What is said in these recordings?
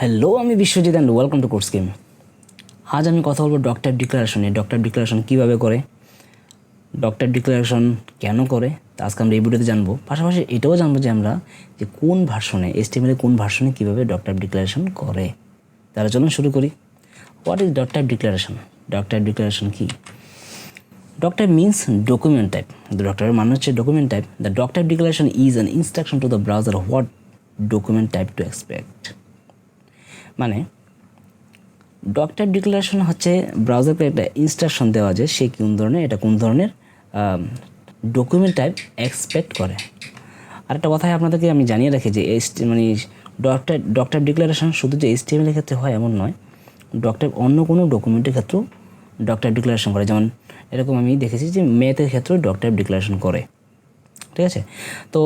Hello, আমি Biswajit and welcome to CodeScheme। আজ আমি কথা বলবো ডকটাইপ ডিক্লারেশন নিয়ে। ডকটাইপ ডিক্লারেশন কীভাবে করে, ডকটাইপ ডিক্লারেশন কেন করে, তা আজকে আমরা এই ভিডিওতে জানবো। পাশাপাশি এটাও জানবো যে আমরা যে কোন ভার্সনে, HTML কোন ভার্সনে কীভাবে ডকটাইপ ডিক্লারেশন করে। তাহলে চলুন শুরু করি। What is doctype declaration? Doctype declaration কি? Doctype means document type. The Doctype মানে হচ্ছে document type. The Doctype declaration is an instruction to the browser what document type to expect. মানে Doctype declaration হচ্ছে ব্রাউজারকে একটা ইনস্ট্রাকশন দেওয়া যায় সে কোন ধরনের ডকুমেন্ট টাইপ এক্সপেক্ট করে। আরেকটা কথাই আপনাদেরকে আমি জানিয়ে রাখি যে ডকটাইপ ডিক্লারেশন শুধু যে HTML এর ক্ষেত্রে হয় এমন নয়, ডকটাইপ অন্য কোনো ডকুমেন্টের ক্ষেত্রেও ডকটাইপ ডিক্লারেশন করে। যেমন এরকম আমি দেখেছি যে ম্যাথের ক্ষেত্রেও ডকটাইপ ডিক্লারেশন করে, ঠিক আছে। তো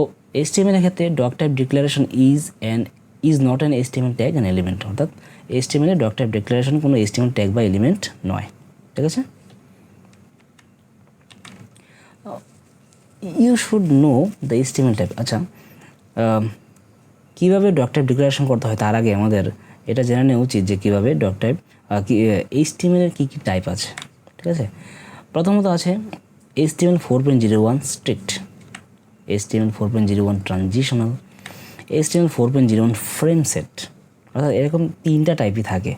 HTML এর ক্ষেত্রে doctype declaration is not an HTML tag an element, অর্থাৎ HTML এর ডকটাইপ ডিক্লারেশন কোনো HTML ট্যাগ বা এলিমেন্ট নয়, ঠিক আছে। You should know the HTML type. আচ্ছা, কীভাবে ডকটাইপ ডিক্লারেশন করতে হয় তার আগে আমাদের এটা জেনে নেওয়া উচিত যে কীভাবে ডকটাইপ HTML এর কী কী টাইপ আছে, ঠিক আছে। প্রথমত আছে HTML 4.01 strict, HTML 4.01 transitional, HTML 4.01 frame set. অর্থাৎ এরকম তিনটা টাইপই থাকে,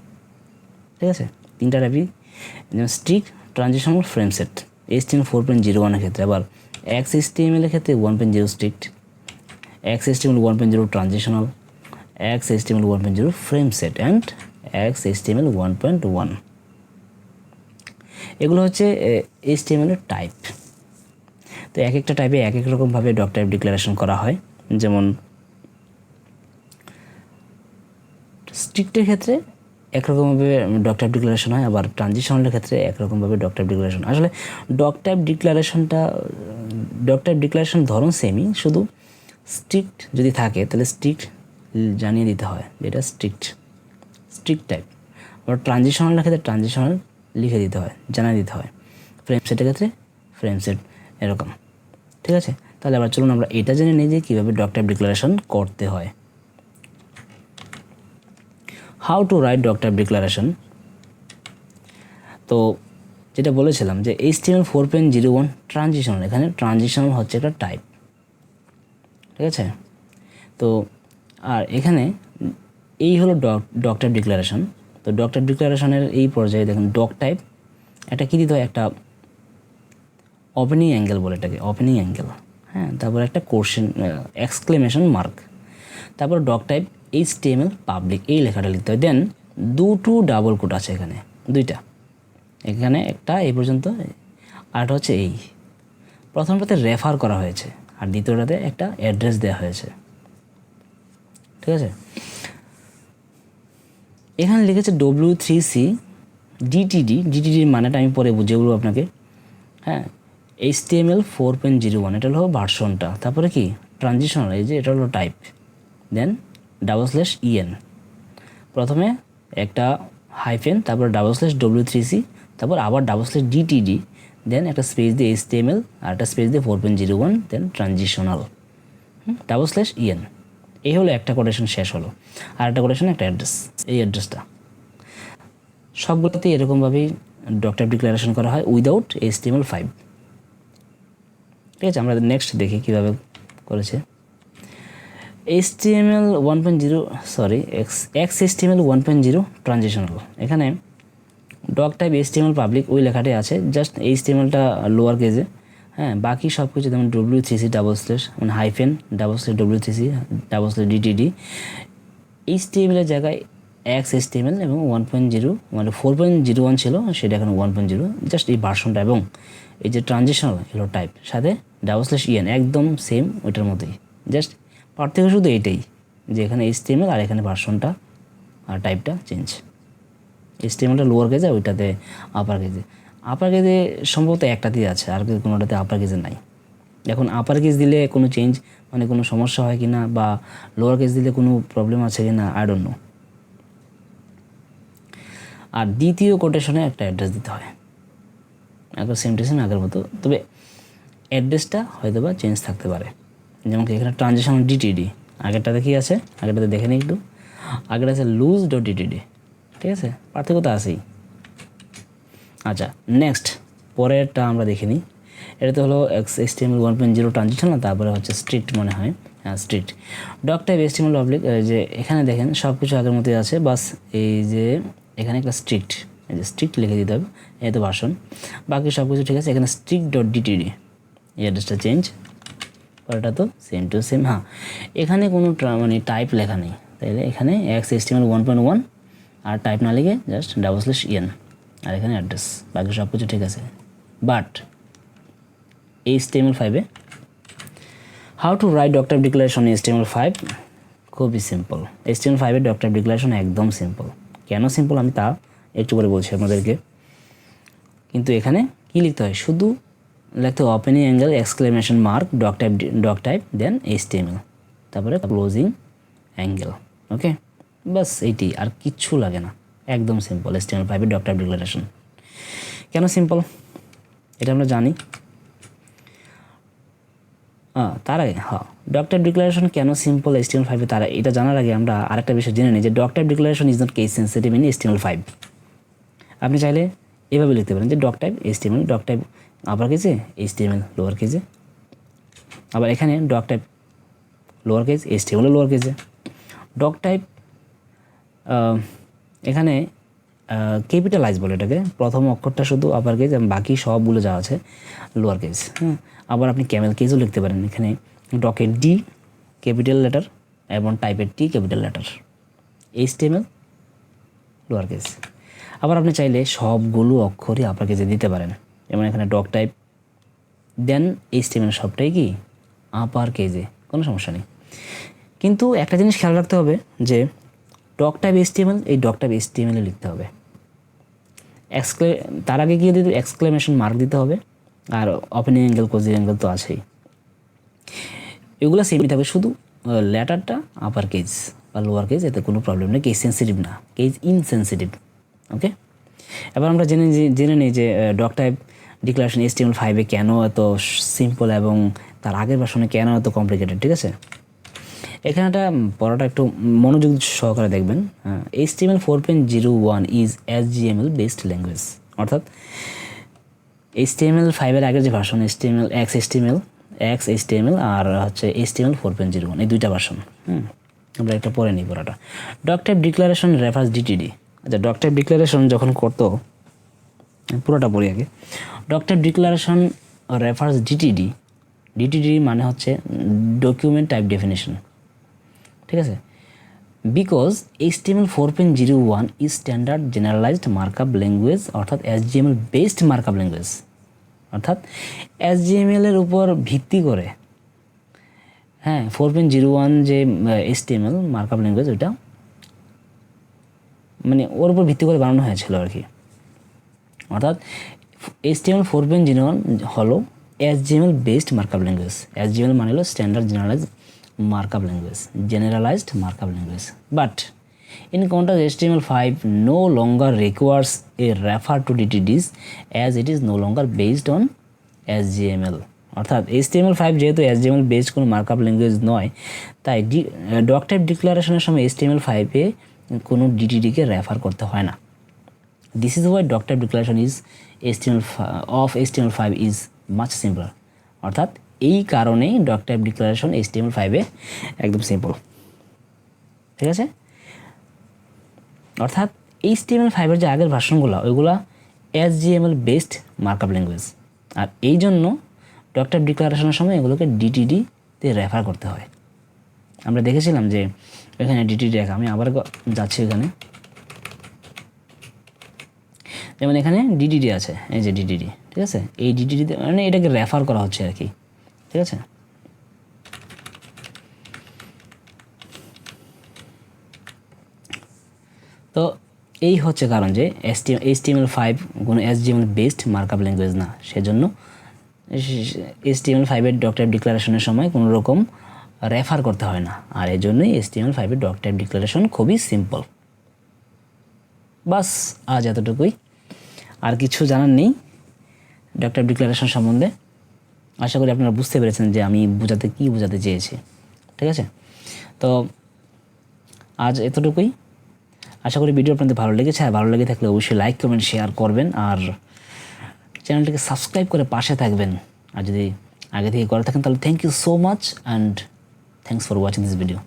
ঠিক আছে। তিনটা টাইপই, যেমন strict, transitional, frame set HTML 4.01 এর ক্ষেত্রে। আবার XHTML এর ক্ষেত্রে 1.0 strict, XHTML 1.0 transitional, XHTML 1.0 frame set and XHTML 1.1। এগুলো হচ্ছে HTML এর টাইপ। তো এক একটা টাইপে এক এক রকমভাবে ডকটাইপ ডিক্লারেশন করা হয়। যেমন স্ট্রিক্টের ক্ষেত্রে একরকমভাবে ডকটাইপ ডিক্লারেশন হয়, আবার ট্রানজিশনালের ক্ষেত্রে একরকমভাবে ডকটাইপ ডিক্লারেশন। আসলে ডকটাইপ ডিক্লারেশন ধরন সেমই, শুধু স্ট্রিক্ট যদি থাকে তাহলে স্ট্রিক্ট জানিয়ে দিতে হয় যেটা স্ট্রিক্ট টাইপ। আবার ট্রানজিশনালের ক্ষেত্রে ট্রানজিশনাল লিখে দিতে হয়, জানিয়ে দিতে হয়। ফ্রেম সেটের ক্ষেত্রে ফ্রেম সেট, এরকম, ঠিক আছে। তাহলে আবার চলুন আমরা এটা জেনে নিই যে কীভাবে ডকটাইপ ডিক্লারেশন করতে হয়। How to write doctype declaration. তো যেটা বলেছিলাম যে HTML 4.01 ট্রানজিশনাল, এখানে ট্রানজিশনাল হচ্ছে একটা টাইপ, ঠিক আছে। তো আর এখানে এই হলো ডকটাইপ ডিক্লারেশন। তো ডকটাইপ ডিক্লারেশনের এই পর্যায়ে দেখুন ডকটাইপ একটা কী দিতে হয়, একটা ওপেনিং অ্যাঙ্গেল বলে এটাকে, ওপেনিং অ্যাঙ্গেল, হ্যাঁ। তারপর একটা কোশ্চেন এক্সক্লেমেশন মার্ক, তারপর ডকটাইপ HTML পাবলিক এই লেখাটা লিখতে হয়। দেন দুটো ডাবল কোট আছে এখানে, দুইটা, এখানে একটা এই পর্যন্ত, আরটা হচ্ছে এই প্রথমটাতে রেফার করা হয়েছে আর দ্বিতীয়টাতে একটা অ্যাড্রেস দেওয়া হয়েছে, ঠিক আছে। এখানে লিখেছে W3C ডিটিডির মানেটা আমি পরে বুঝিয়ে বলবো আপনাকে, হ্যাঁ। HTML 4.01 এটা হলো ভার্সনটা, তারপরে কি ট্রানজিশনাল, এই যে এটা হলো টাইপ, দেন /en, প্রথমে একটা হাইফেন, তারপর /W3C, তারপর আবার /DTD, দেন একটা স্পেস দিয়ে HTML আর একটা স্পেস দিয়ে 4.01, দেন ট্রানজিশনাল /en। এই হলো একটা কোটেশন শেষ হলো, আর একটা কোটেশন একটা অ্যাড্রেস, এই অ্যাড্রেসটা। সবগুলোতে এরকমভাবেই ডকটাইপ ডিক্লারেশন করা হয় উইদাউট HTML5, ঠিক আছে। আমরা নেক্সট দেখি কীভাবে করেছে। XHTML 1.0 ট্রানজিশনাল, এখানে ডকটাইপ HTML পাবলিক ওই লেখাটাই আছে, জাস্ট HTMLটা লোয়ার কেজে, হ্যাঁ। বাকি সব কিছু যেমন W3C মানে হাইফেন W3C DTD, HTML এর জায়গায় XHTML এবং 1.0 মানে 4.01 ছিল, সেটা এখন 1.0, জাস্ট এই ভার্সনটা। এবং এই যে ট্রানজিশনাল হলো টাইপ, সাথে /en একদম সেম ওইটার মতোই, জাস্ট পার্থক্য শুধু এইটাই যে এখানে HTML আর এখানে ভার্সনটা আর টাইপটা চেঞ্জ। HTMLটা লোয়ার কেজে, ওইটাতে আপার কেজে সম্ভবত একটাতেই আছে, আর কোনোটাতে আপার কেজে নাই। এখন আপার কেজ দিলে কোনো চেঞ্জ মানে কোনো সমস্যা হয় কি না, বা লোয়ার কেজ দিলে কোনো প্রবলেম আছে কি না, আই ডোন্ট নো। আর দ্বিতীয় কোটেশনে একটা অ্যাড্রেস দিতে হয়, একবার সেম টু সেম আগের মতো, তবে অ্যাড্রেসটা হয়তো বা চেঞ্জ থাকতে পারে। যেমন কি এখানে ট্রানজিশনাল DTD, আগেরটাতে কী আছে, আগেরটাতে দেখে নিই একটু, আগের আছে লুজ ডট ডিটিডি, ঠিক আছে, পার্থক্য তো আছেই। আচ্ছা নেক্সট পরেরটা আমরা দেখে নিই। এটা তো হলো HTML 1.0 ট্রানজিশন না, তারপরে হচ্ছে স্ট্রিক্ট মনে হয়, হ্যাঁ স্ট্রিক্ট। ডকটাইপ HTML অবলিক, যে এখানে দেখেন সব কিছু আগের মতোই আছে, বাস এই যে এখানে একটা স্ট্রিক্ট, এই যে স্ট্রিক্ট লিখে দিতে হবে, এই তো ভার্সন, বাকি সব কিছু ঠিক আছে। এখানে স্ট্রিক্ট ডট ডিটিডি এই অ্যাড্রেসটা চেঞ্জ, পরেরটা তো সেম টু সেম। হ্যাঁ এখানে কোনো মানে টাইপ লেখা নেই, তাইলে এখানে HTML 1.1 আর টাইপ না লিখে জাস্ট /en আর এখানে অ্যাড্রেস, বাকি সব কিছু ঠিক আছে। বাট HTML5 এ how to write doctype declaration HTML5 খুবই সিম্পল। HTML5 এর ডকটাইপ ডিক্লারেশন একদম সিম্পল। কেন সিম্পল আমি তা একটু করে বলছি আপনাদেরকে, কিন্তু এখানে কি লিখতে হয়, শুধু লিখতে হবে ওপেনিং অ্যাঙ্গেল এক্সক্লেমেশন মার্ক ডকটাইপ দেন HTML, তারপরে ক্লোজিং অ্যাঙ্গেল, ওকে, বাস এইটি, আর কিচ্ছু লাগে না, একদম সিম্পল। HTML5 এর ডকটাইপ ডিক্লারেশন কেন সিম্পল এটা আমরা জানি। তার আগে ডকটাইপ ডিক্লারেশন কেন সিম্পল HTML5 এ, তারা এটা জানার আগে আমরা আরেকটা বিষয় জেনে নিই যে doctype declaration is not case sensitive in HTML5। আপনি চাইলে এভাবে লিখতে পারেন যে ডকটাইপ HTML, ডকটাইপ আপার কেসে HTML লোয়ার কেসে, আবার এখানে ডকটাইপ লোয়ার কেস HTML লোয়ার কেসে। ডকটাইপ এখানে ক্যাপিটালাইজ বলে এটাকে, প্রথম অক্ষরটা শুধু আপার কেস এবং বাকি সবগুলো যা আছে লোয়ার কেস। হ্যাঁ আবার আপনি ক্যামেল কেসও লিখতে পারেন, এখানে ডকের ডি ক্যাপিটাল লেটার এবং টাইপের টি capital letter, HTML lower case. আবার আপনি চাইলে সবগুলো অক্ষরই আপার কেসে দিতে পারেন, যেমন এখানে ডক টাইপ দেন HTML সবটাই কি আপার কেসে, কোনো সমস্যা নেই। কিন্তু একটা জিনিস খেয়াল রাখতে হবে যে ডকটাইপ HTML, এই ডকটাইপ HTML এ লিখতে হবে, তার আগে গিয়ে দিতে এক্সক্লেমেশন মার্ক দিতে হবে, আর ওপেনিং অ্যাঙ্গেল ক্লোজিং অ্যাঙ্গেল তো আছেই, এগুলো সেমই থাকবে, শুধু লেটারটা আপার কেস বা লোয়ার কেস, এতে কোনো প্রবলেম নেই, কেস সেন্সিটিভ না, কেস ইনসেন্সিটিভ, ওকে। এবার আমরা জেনে নিই যে ডকটাইপ ডিক্লারেশন HTML5 এ কেন এত সিম্পল এবং তার আগের ভার্সনে কেন এত কমপ্লিকেটেড, ঠিক আছে। এখানেটা পড়াটা একটু মনোযোগ সহকারে দেখবেন। HTML 4.01 is HTML based language, অর্থাৎ HTML5 এর আগের যে ভার্সন HTML XHTML আর হচ্ছে HTML 4.01, এই দুইটা ভার্সন। আমরা একটা পরে নিই পড়াটা। ডকটাইপ ডিক্লারেশন রেফারেন্স ডিটিডি। আচ্ছা ডকটাইপ ডিক্লারেশন যখন করতো, পুরোটা পড়ি আগে। ডকটাইপ ডিক্লারেশন রেফারেন্স ডিটিডি, ডিটিডি মানে হচ্ছে ডকুমেন্ট টাইপ ডেফিনেশন, ঠিক আছে। Because HTML 4.01 is standard generalised markup language, অর্থাৎ HTML বেসড মার্কআপ ল্যাঙ্গুয়েজ, অর্থাৎ HTML এর উপর ভিত্তি করে, হ্যাঁ 4.01 যে HTML মার্কআপ ল্যাঙ্গুয়েজ, ওইটা মানে ওর উপর ভিত্তি করে বানানো হয়েছিল আর কি। অর্থাৎ HTML 4.01 হলো HTML based markup language. HTML মানে হলো standard generalised markup language, but in contrast HTML5 no longer requires a refer to DTDs as it is no longer based on HTML। অর্থাৎ HTML5 যেহেতু HTML বেসড কোনো markup language নয়, তাই ডকটাইপ ডিক্লারেশনের সময় HTML5-এ কোনো ডিটিডিকে refer করতে হয় না। This is why doctype declaration is HTML5 is much simpler. অর্থাৎ এই কারণেই ডকটাইপ ডিক্লারেশন HTML5-এ একদম সিম্পল, ঠিক আছে। অর্থাৎ HTML5-এর যে আগের ভার্সনগুলো, ওইগুলা HTML বেসড মার্কআপ ল্যাঙ্গুয়েজ, আর এই জন্য ডকটাইপ ডিক্লারেশনের সময় এগুলোকে ডিটিডিতে রেফার করতে হয়। আমরা দেখেছিলাম যে এখানে ডিটিডি রেখা, আমি আবার যাচ্ছি এখানে, যেমন এখানে ডিটিডি আছে, এই যে ডিটিডি, ঠিক আছে। এই ডিটিডিতে মানে এটাকে রেফার করা হচ্ছে আর কি, ঠিক আছে। তো এই হচ্ছে কারণ যে HTML5 কোনো HTML বেসড মার্কআপ ল্যাঙ্গুয়েজ না, সেজন্য HTML5-এর ডকটাইপ ডিক্লারেশনের সময় কোনো রকম রেফার করতে হয় না, আর এই জন্যই HTML5-এর ডকটাইপ ডিক্লারেশন খুবই সিম্পল। বাস আজ এতটুকুই, আর কিছু জানার নেই ডকটাইপ ডিক্লারেশন সম্বন্ধে। আশা করি আপনারা বুঝতে পেরেছেন যে আমি কি বোঝাতে চেয়েছি, ঠিক আছে। তো আজ এতটুকুই। আশা করি ভিডিও আপনাদের ভালো লেগেছে, আর ভালো লেগে থাকলে অবশ্যই লাইক কমেন্ট শেয়ার করবেন, আর চ্যানেলটিকে সাবস্ক্রাইব করে পাশে থাকবেন। আর যদি আগে থেকে করে থাকেন তাহলে thank you so much and thanks for watching this video.